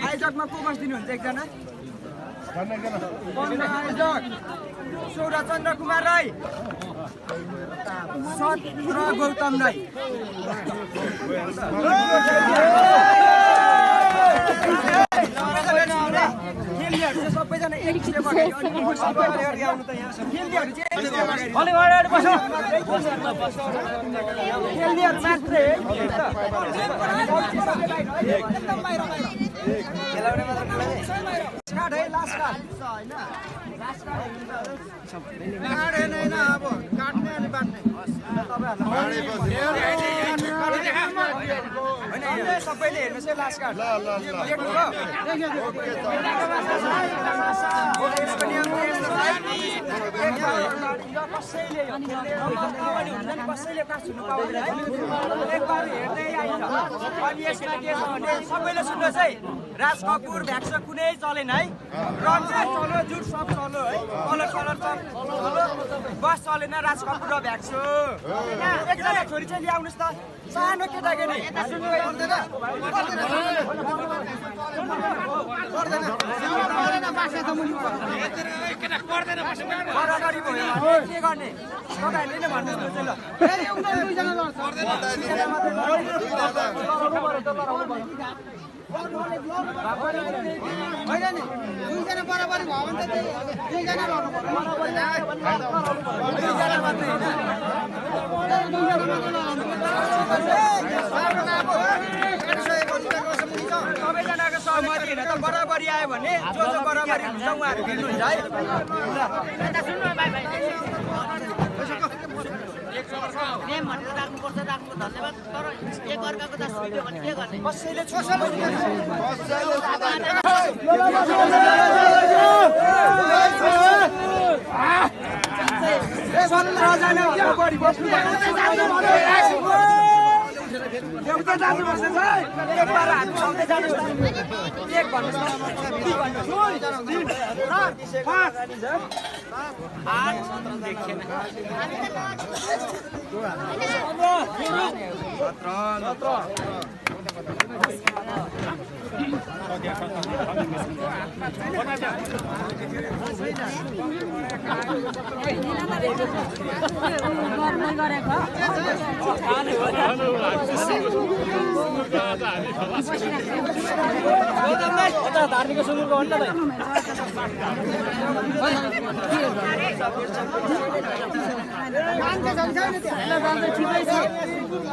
आयोजकमा को बस्दिनुहुन्छ एकजना आयोजक सौरचन्द्र कुमार राई सत्र गौतम राई सबैजना सबैले हेर्नुहोस् है लास्ट कार्ड कसैले काठ छुनु पाउँदैन एकबार हेर्दै आइन्छ अनि यसमा के छ भने सबैले सुन्नुहोस् है राज कपुर भ्याक्स कुनै चलेन है रन चाहिँ चल्यो जुट सब चल्यो है कलर सब चल्यो बस चलेन राज कपुर र भ्याक्सो एकजना छोरी चाहिँ ल्याउनुस् त सानो केटाकेटी बराबरी भयो के गर्ने तपाईहरुले नै भन्नुस् ल फेरि उता दुईजना होइन नि दुईजना बराबरी भयो भने त दुईजना लड्नु पर्यो सबैजनाको सहमति होइन त बराबरी आयो भने जो जो बराबरी हुन्छ उहाँहरू खेल्नुहुन्छ है धन्यवाद तर एक अर्काको त सुन्यो भने के गर्ने कसैले एउटा जानुपर्छ एकबार हात उठाउँदै जानुहोस् एक भन्नुहोस् धार्मिक सुँगुरको हो नि त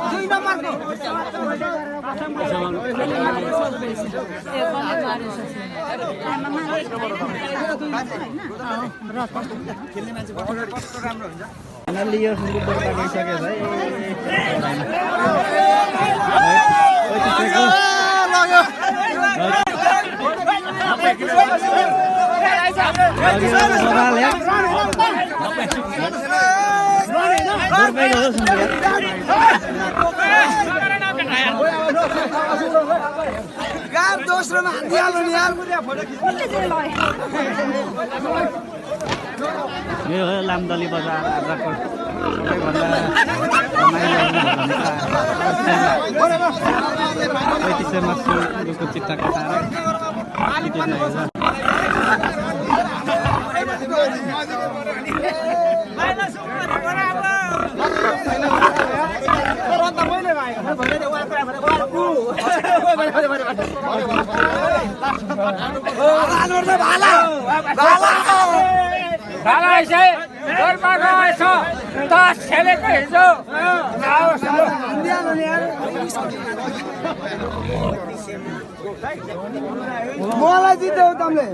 दुई नम्बरको खेल्ने मान्छे कस्तो राम्रो हुन्छ यो सुँगुर काटिसक्यो भाइ गाम दोस्रोमा हालिहाल्नु नि यार यो हो लामदली बजार आजको सबैभन्दा रमाइलो मासुको चित्त कटाएर मलाई जित्यो तमले